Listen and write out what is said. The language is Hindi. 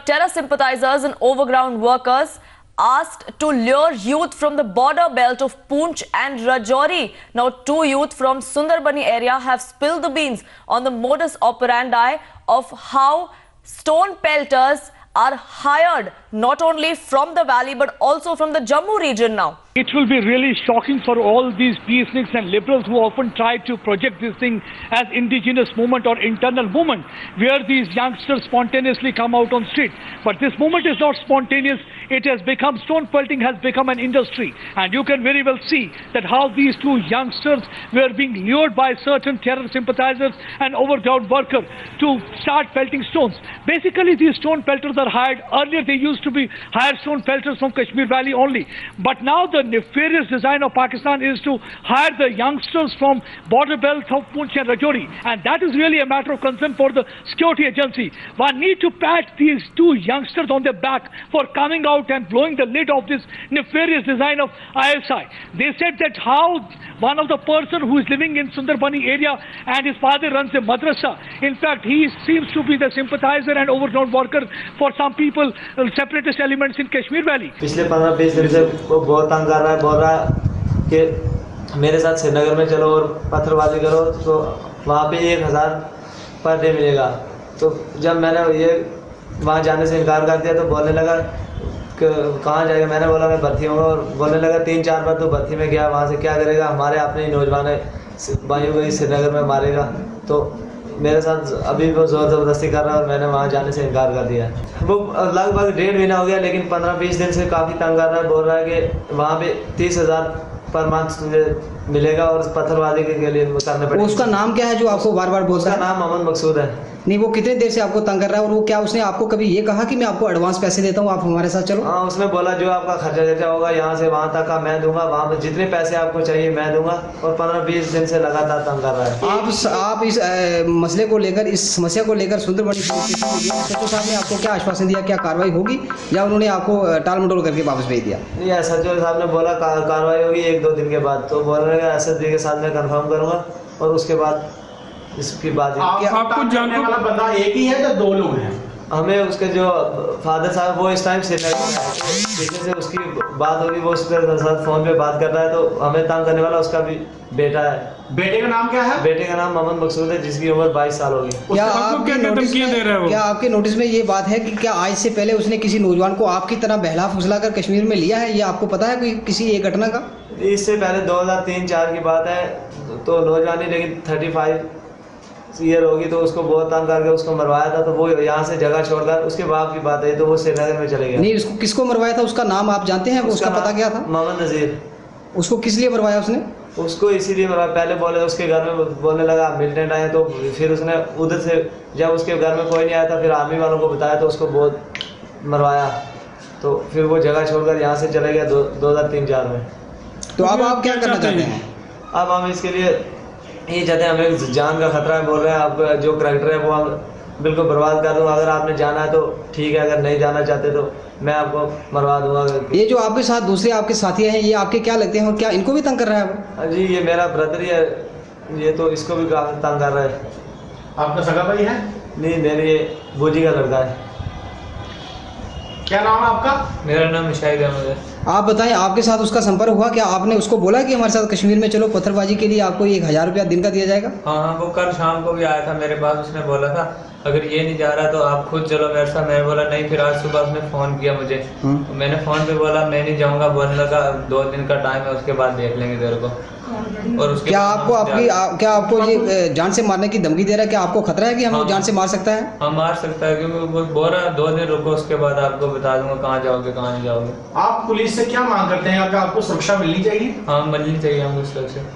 Terror sympathizers and overground workers asked to lure youth from the border belt of Poonch and Rajouri. Now, two youth from Sundarbani area have spilled the beans on the modus operandi of how stone pelters are hired not only from the valley but also from the Jammu region now. It will be really shocking for all these peaceniks and liberals who often try to project this thing as indigenous movement or internal movement, where these youngsters spontaneously come out on street. But this movement is not spontaneous. It has become, stone pelting has become an industry. And you can very well see that how these two youngsters were being lured by certain terror sympathizers and overground workers to start pelting stones. Basically, these stone pelters are hired. Earlier, they used to be hired stone pelters from Kashmir Valley only. But now the nefarious design of Pakistan is to hire the youngsters from border belts of Poonch and Rajouri, and that is really a matter of concern for the security agency. One need to pat these two youngsters on their back for coming out and blowing the lid of this nefarious design of ISI. They said that how one of the person who is living in Sundarbani area and his father runs a madrasa. In fact, he seems to be the sympathizer and overground worker for some people, separatist elements in Kashmir Valley. पिछले 15-20 दिन से वो बहुत तंग कर रहा है, बोल रहा है कि मेरे साथ श्रीनगर में चलो और पत्थरबाजी करो तो वहाँ पे 1000 पर डे मिलेगा। तो जब मैंने ये वहाँ जाने से इनकार कर दिया तो बोलने लगा कि कहाँ जाएगा। मैंने बोला मैं भर्ती होऊंगा, और बोलने लगा 3-4 बार तो भर्ती में गया, वहाँ से क्या करेगा, हमारे अपने ही नौजवान भाइयों को श्रीनगर में मारेगा। तो मेरे साथ अभी वो जोर ज़बरदस्ती कर रहा है और मैंने वहाँ जाने से इनकार कर दिया। वो लगभग 1.5 महीना हो गया, लेकिन 15-20 दिन से काफ़ी तंग कर रहा है। बोल रहा है कि वहाँ पे 30,000 पर मंथ तुझे मिलेगा और पत्थरबाजी के लिए करने पड़ेगा। उसका नाम क्या है जो आपको बार बार बोलता है? उसका नाम मोहम्मद मकसूद है। नहीं, वो कितने देर से आपको तंग कर रहा है और वो क्या उसने आपको कभी ये कहा कि मैं आपको एडवांस पैसे देता हूँ, आप हमारे साथ चलो? हाँ, उसने बोला जो आपका खर्चा होगा यहाँ से वहाँ तक का मैं दूंगा, वहाँ पे जितने पैसे आपको चाहिए मैं दूंगा, और 15-20 दिन से लगातार तंग कर रहा है। आप इस मसले को लेकर, इस समस्या को लेकर सुंदरबनी पुलिस स्टेशन में गए, एसएचओ साहब ने आपको क्या आश्वासन दिया, क्या कार्रवाई होगी, या उन्होंने आपको टाल मटोल करके वापस भेज दिया? नहीं, एसएचओ साहब ने बोला कार्रवाई होगी 1-2 दिन के बाद। तो बोल रहे हैं एसएसडी के साथ मैं कंफर्म करूँगा और उसके बाद इसकी बात। आपको जानने वाला बंदा एक ही है या 2 लोग हैं? हमें उसके जो फादर साहब वो इस टाइम श्रीनगर में है, तो किसी से उसकी बात होगी, वो उसके साथ फ़ोन पे बात कर रहा है। तो हमें तंग करने वाला उसका भी बेटा है। बेटे का नाम क्या है? बेटे का नाम मोहम्मद मकसूद है, जिसकी उम्र 22 साल होगी। क्या आपके नोटिस में ये बात है कि क्या आज से पहले उसने किसी नौजवान को आपकी तरह बहला फुसला कर कश्मीर में लिया है? ये आपको पता है कोई किसी एक घटना का? इससे पहले 2003-4 की बात है, तो नौजवानी, लेकिन 35 ईयर होगी, तो उसको बहुत तंग करके उसको मरवाया था। तो वो यहाँ से जगह छोड़कर, उसके बाप की बात है, तो वो श्रीनगर में चले गए। नहीं, उसको किसको मरवाया था, उसका नाम आप जानते हैं? उसका पता क्या था? मोहम्मद नज़ीर। उसको किस लिए मरवाया उसने? उसको इसीलिए मरवाया, पहले बोले उसके घर में बोलने लगा मिलिटेंट आए, तो फिर उसने उधर से जब उसके घर में कोई नहीं आया था, फिर आर्मी वालों को बताया तो उसको बहुत मरवाया। तो फिर वो जगह छोड़कर यहाँ से चले गया 2003-4 में। तो अब आप क्या करना चाहते हैं? अब हम इसके लिए ये चाहते हैं, हमें जान का खतरा है। बोल रहे हैं आपका जो करैक्टर है वो हम बिल्कुल बर्बाद कर दूँगा, अगर आपने जाना है तो ठीक है, अगर नहीं जाना चाहते तो मैं आपको मरवा दूंगा। ये जो आपके साथ दूसरे आपके साथी हैं, ये आपके क्या लगते हैं और क्या इनको भी तंग कर रहा है वो? जी, ये मेरा ब्रदर ही है, ये तो इसको भी काफी तंग कर रहा है। आपका सगा भाई है? नहीं, मेरे ये बूजी का लड़का है। क्या नाम है आपका? मेरा नाम शाहिद अहमद है। आप बताएं, आपके साथ उसका संपर्क हुआ क्या? आपने उसको बोला कि हमारे साथ कश्मीर में चलो, पत्थरबाजी के लिए आपको 1000 रुपया दिन का दिया जाएगा? हाँ, वो कल शाम को भी आया था मेरे पास। उसने बोला था अगर ये नहीं जा रहा तो आप खुद चलो मेरे साथ। मैंने बोला नहीं। फिर आज सुबह उसने फ़ोन किया मुझे, तो मैंने फ़ोन पे बोला मैं नहीं जाऊँगा। बोलने लगा 2 दिन का टाइम है, उसके बाद देख लेंगे तेरे को। और उसके क्या आपको ये जान से मारने की धमकी दे रहा है? क्या आपको खतरा है कि हमें जान से मार सकता है? हाँ, मार सकता है, क्योंकि वो बोल रहा है 2 दिन रुको, उसके बाद आपको बता दूंगा कहाँ जाओगे कहाँ नहीं जाओगे। आप पुलिस से क्या मांग करते हैं? आपको सुरक्षा मिलनी चाहिए? हाँ, मिलनी चाहिए हमको सुरक्षा।